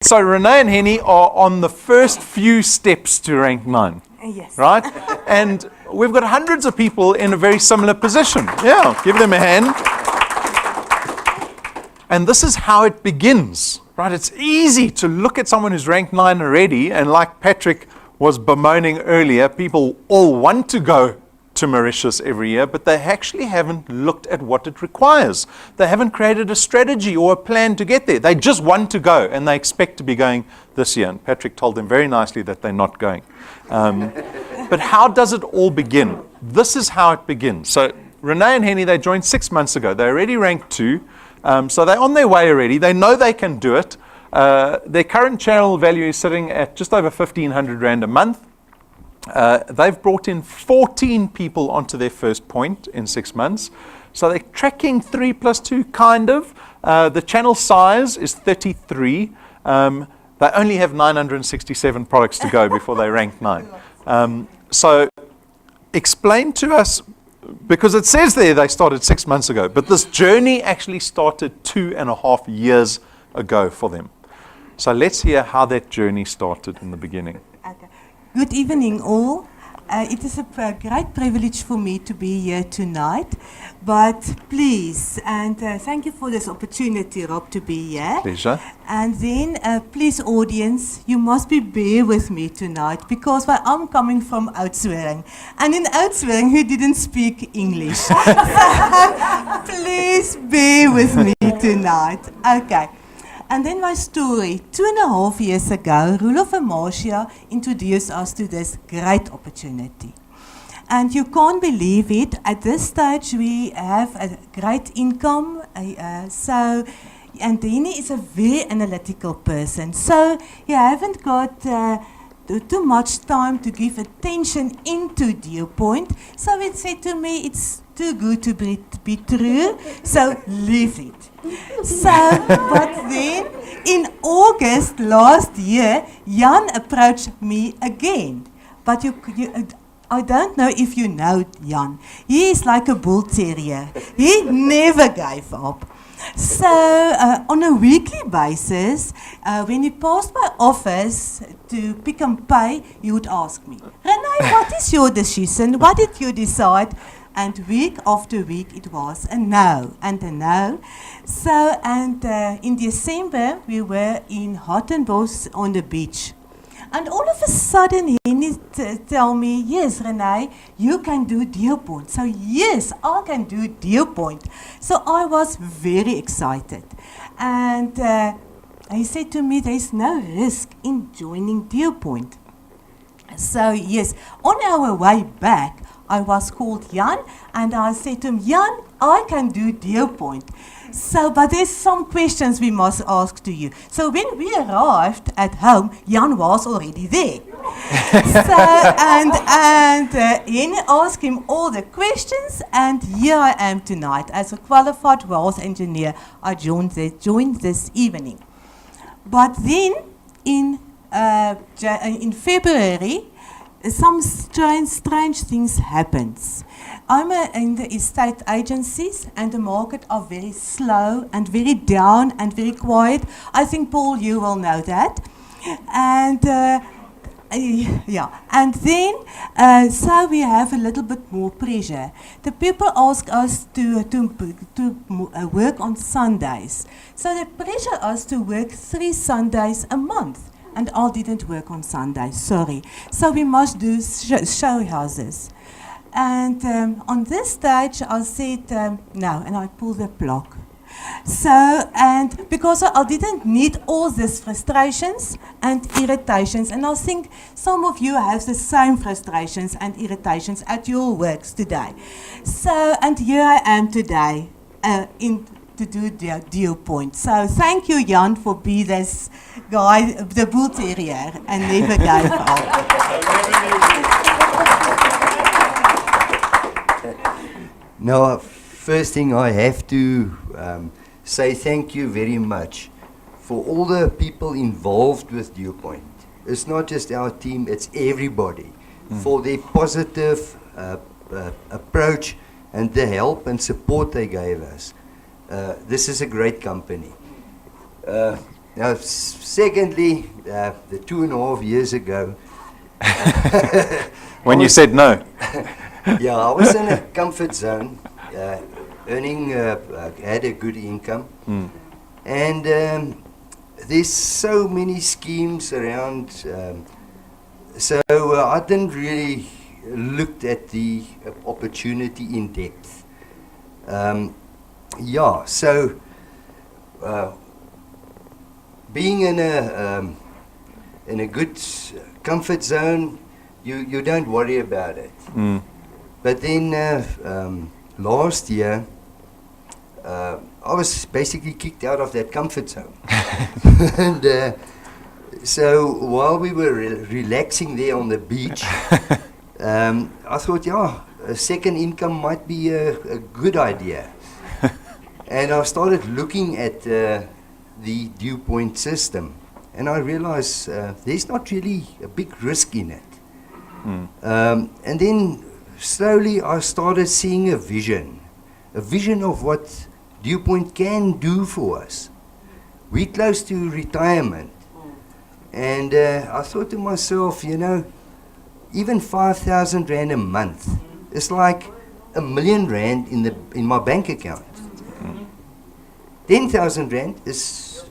So Renè and Hennie are on the first few steps to rank 9. Yes. Right? And we've got hundreds of people in a very similar position. Yeah, give them a hand. And this is how it begins. Right? It's easy to look at someone who's ranked 9 already, and like Patrick was bemoaning earlier, people all want to go to Mauritius every year, but they actually haven't looked at what it requires. They haven't created a strategy or a plan to get there. They just want to go, and they expect to be going this year. And Patrick told them very nicely that they're not going. But how does it all begin? This is how it begins. So Renè and Hennie, they joined 6 months ago. They're already ranked 2. So they're on their way already. They know they can do it. Their current channel value is sitting at just over 1,500 Rand a month. They've brought in 14 people onto their first point in 6 months. So they're tracking 3 plus 2, kind of. The channel size is 33. They only have 967 products to go before they rank 9. So explain to us, because it says there they started 6 months ago, but this journey actually started 2.5 years ago for them. So let's hear how that journey started in the beginning. Okay. Good evening, all. It is a great privilege for me to be here tonight. But please, and thank you for this opportunity, Rob, to be here. Pleasure. And then, please, audience, you must bear with me tonight because I'm coming from Oudtshoorn. And in Oudtshoorn, he didn't speak English. So please bear with me tonight. Okay. And then my story. 2.5 years ago, Roelof and Marcia introduced us to this great opportunity. And you can't believe it. At this stage, we have a great income. And Hennie is a very analytical person. So you haven't got too much time to give attention into Deal Point. So it said to me, it's too good to be true, so leave it. So, but then in August last year, Jan approached me again. But I don't know if you know Jan. He is like a bull terrier. He never gave up. So on a weekly basis, when he passed my office to Pick and Pay, he would ask me, Renè, what is your decision? What did you decide? And week after week, it was a no and a no. So, and in December, we were in Hartenbos on the beach. And all of a sudden, he tell me, yes, Renè, you can do Deal Point. So, yes, I can do Deal Point. So, I was very excited. And he said to me, there's no risk in joining Deal Point. So, yes, on our way back, I was called Jan, and I said to him, Jan, I can do Deal Point. So, but there's some questions we must ask to you. So when we arrived at home, Jan was already there. So, and Hennie asked him all the questions, and here I am tonight. As a qualified wealth engineer, I joined this evening. But then, in February, some strange things happens. I'm in the estate agencies, and the market are very slow and very down and very quiet. I think, Paul, you will know that. And yeah, and then so we have a little bit more pressure. The people ask us to work on Sundays, so they pressure us to work 3 Sundays a month. And I didn't work on Sundays, sorry. So we must do show houses. And on this stage, I said no, and I pulled the plug. So, and because I didn't need all these frustrations and irritations, and I think some of you have the same frustrations and irritations at your works today. So, and here I am today, to do deal point. So thank you, Jan, for being this guy, the bull terrier, and never gave up. Now, first thing I have to say thank you very much for all the people involved with Dew Point. It's not just our team, it's everybody. For their positive approach and the help and support they gave us. This is a great company. Now, secondly, the 2.5 years ago, When you said no. yeah, I was in a comfort zone, earning, had a good income, and there's so many schemes around, so I didn't really look at the opportunity in depth. Yeah, so being in a good comfort zone, you don't worry about it. But then last year, I was basically kicked out of that comfort zone. And so while we were relaxing there on the beach, I thought, yeah, a second income might be a good idea. And I started looking at the Dew Point system, and I realized there's not really a big risk in it. And then slowly I started seeing a vision of what Dew Point can do for us. We're close to retirement, and I thought to myself, you know, even 5,000 Rand a month is like R1 million in my bank account. 10,000 Rand is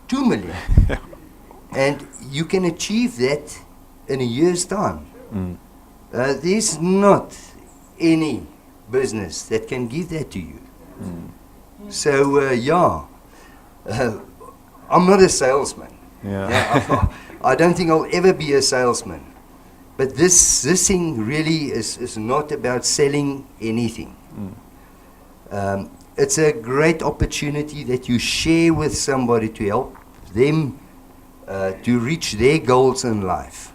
2 million. And you can achieve that in a year's time. There's not any business that can give that to you. So, yeah, I'm not a salesman. Yeah. I don't think I'll ever be a salesman. But this thing really is not about selling anything. It's a great opportunity that you share with somebody to help them to reach their goals in life.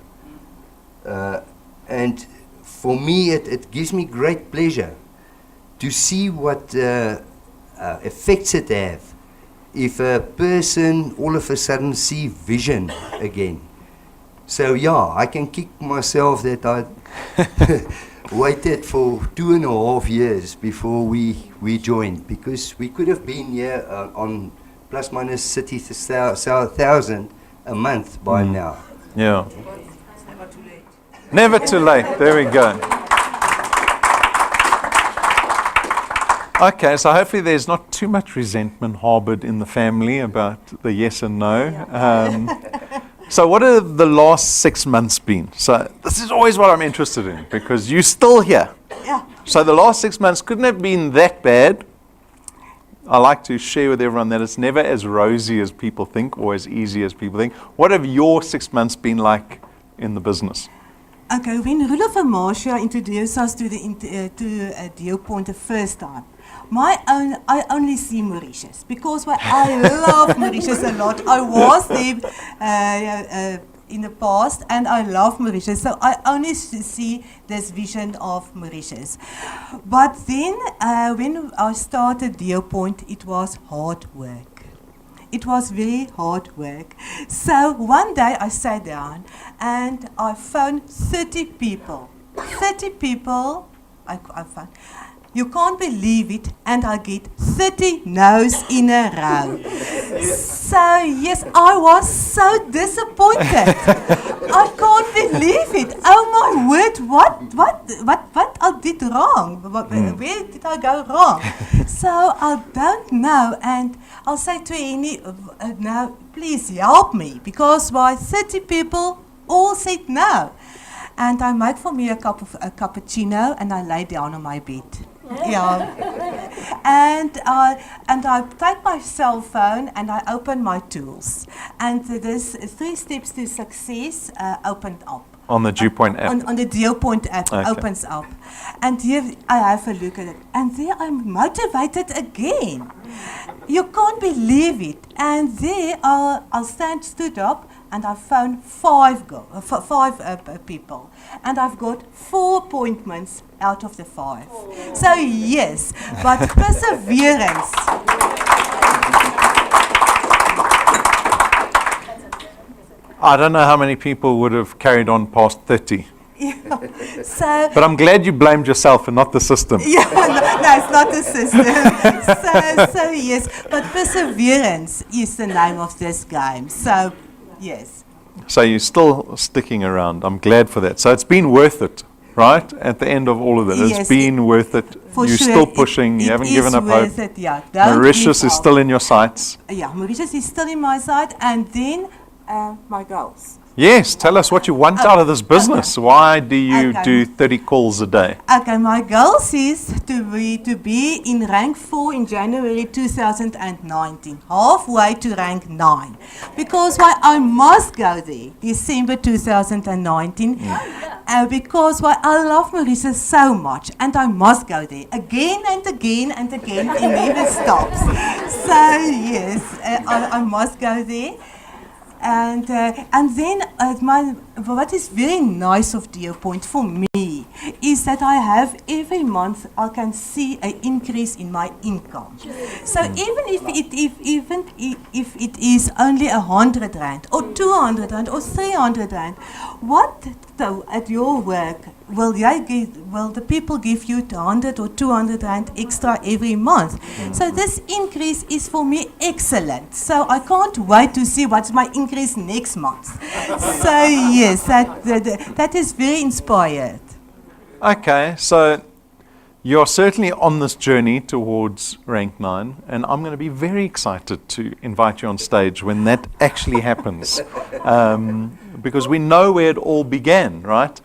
And for me, it gives me great pleasure to see what effects it have if a person all of a sudden see vision again. So yeah, I can kick myself that I waited for 2.5 years before we joined, because we could have been here on plus minus 30,000 a month by now. Yeah. Never too late. There we go. Okay, so hopefully there's not too much resentment harbored in the family about the yes and no. So what have the last 6 months been? So this is always what I'm interested in, because you're still here. Yeah. So the last 6 months couldn't have been that bad. I like to share with everyone that it's never as rosy as people think or as easy as people think. What have your 6 months been like in the business? Okay, when Rudolf and Marcia introduced us to Dew Point the first time, I only see Mauritius, because I love Mauritius a lot. I was there in the past, and I love Mauritius, so I only see this vision of Mauritius. But then when I started Dew Point, it was hard work. It was very hard work. So one day I sat down and I found 30 people. 30 people I found. You can't believe it, and I get 30 no's in a row. So yes, I was so disappointed. I can't believe it. Oh my word, what I did wrong? Where did I go wrong? So I don't know, and I'll say to Hennie, now please help me, because my 30 people all said no. And I made for me a cappuccino, and I lay down on my bed. Yeah, and I take my cell phone and I open my tools, and this 3 steps to success opened up. On the Dew Point app. On the Dew Point app Okay. opens up. And here I have a look at it. And there I'm motivated again. You can't believe it. And there I'll stood up and I found five people. And I've got 4 appointments out of the 5. So yes, but perseverance. I don't know how many people would have carried on past 30. So, But I'm glad you blamed yourself and not the system. yeah, no, it's not the system. So yes, but perseverance is the name of this game. So, yes. So you're still sticking around. I'm glad for that. So it's been worth it, right? At the end of all of it, it's Yes, been worth it. For You're sure, still pushing. You haven't given up hope. It is worth it, yeah. Don't Mauritius give is up. still in your sights. Yeah, Mauritius is still in my sight. And then my goals. Yes, tell us what you want out of this business. Why do you do 30 calls a day? Okay, my goals is to be in rank 4 in January 2019, halfway to rank 9. Because why I must go there, December 2019, because why I love Mauritius so much, and I must go there again and again and again. It never stops. So yes, I must go there. And then what is very nice of Dew Point for me is that I have every month I can see an increase in my income. So even if it is only 100 rand or 200 rand or 300 rand, what though at your work will the people give you 100 or 200 rand extra every month? So this increase is for me excellent. So I can't wait to see what's my increase next month. So yes, that is very inspired. Okay, so you're certainly on this journey towards rank 9, and I'm going to be very excited to invite you on stage when that actually happens, because we know where it all began, right?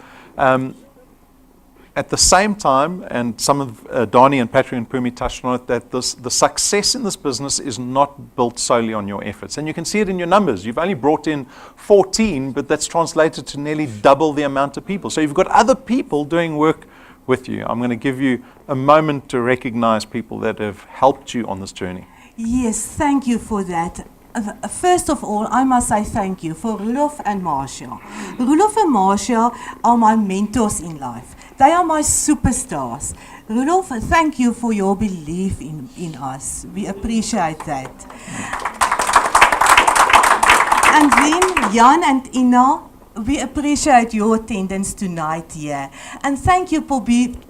At the same time, and some of Dani and Patrick and Pumi touched on it, that the success in this business is not built solely on your efforts. And you can see it in your numbers. You've only brought in 14, but that's translated to nearly double the amount of people. So you've got other people doing work with you. I'm going to give you a moment to recognize people that have helped you on this journey. Yes, thank you for that. First of all, I must say thank you for Rudolph and Marcia. Rudolph and Marcia are my mentors in life. They are my superstars. Rudolph, thank you for your belief in us. We appreciate that. And then Jan and Ina, we appreciate your attendance tonight here. And thank you for being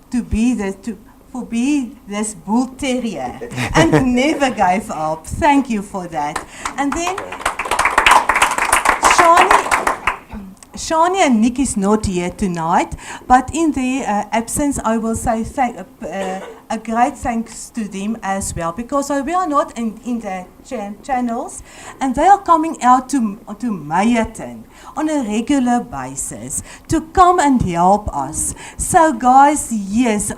this bull terrier and never gave up. Thank you for that. And then Shani and Nick is not here tonight, but in their absence, I will say a great thanks to them as well, because we are not in the channels, and they are coming out to Meyerton on a regular basis to come and help us. So guys, yes,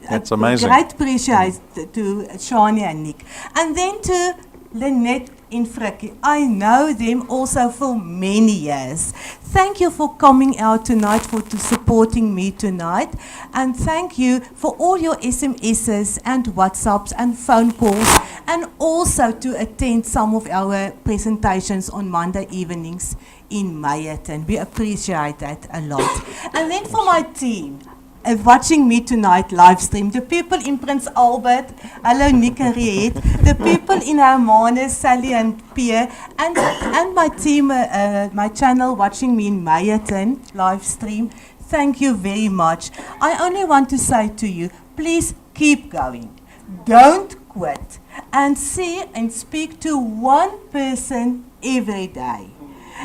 That's amazing. Great appreciate to Shani and Nick. And then to Lynette in Frikkie. I know them also for many years. Thank you for coming out tonight, for supporting me tonight. And thank you for all your SMSs and WhatsApps and phone calls, and also to attend some of our presentations on Monday evenings in Meyerton. We appreciate that a lot. And then for my team, watching me tonight live stream, the people in Prince Albert, hello Nick and Riet, the people in Hermanus, Sally and Pierre, and my team, my channel watching me in Meyerton live stream, thank you very much. I only want to say to you, please keep going, don't quit, and see and speak to one person every day.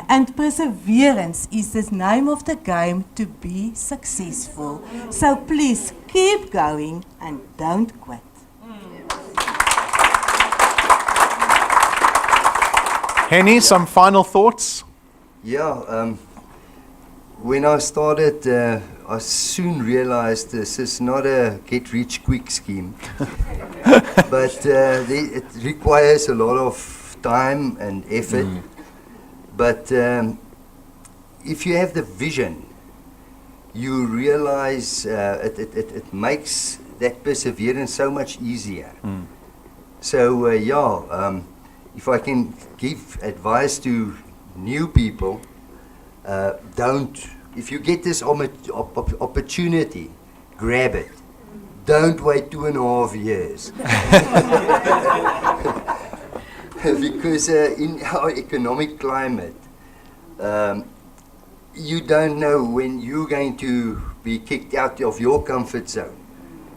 And perseverance is the name of the game to be successful. So please keep going and don't quit. Hennie, some final thoughts? Yeah, when I started, I soon realized this is not a get-rich-quick scheme, but it requires a lot of time and effort. But if you have the vision you realize it makes that perseverance so much easier. So if I can give advice to new people, if you get this opportunity, grab it. Don't wait 2.5 years. Because in our economic climate, you don't know when you're going to be kicked out of your comfort zone.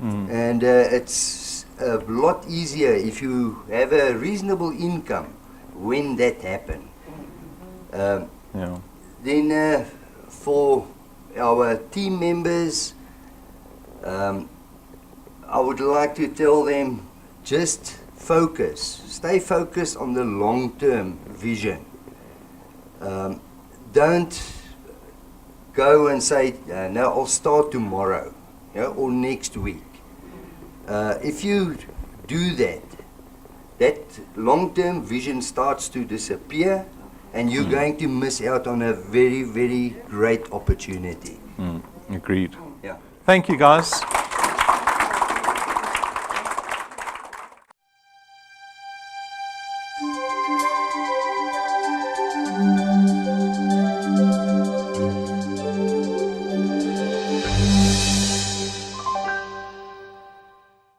And it's a lot easier if you have a reasonable income when that happens. Then for our team members, I would like to tell them, just stay focused on the long-term vision. Don't go and say, no, I'll start tomorrow, or next week. If you do that, that long-term vision starts to disappear, and you're going to miss out on a very, very great opportunity. Agreed. Yeah. Thank you, guys.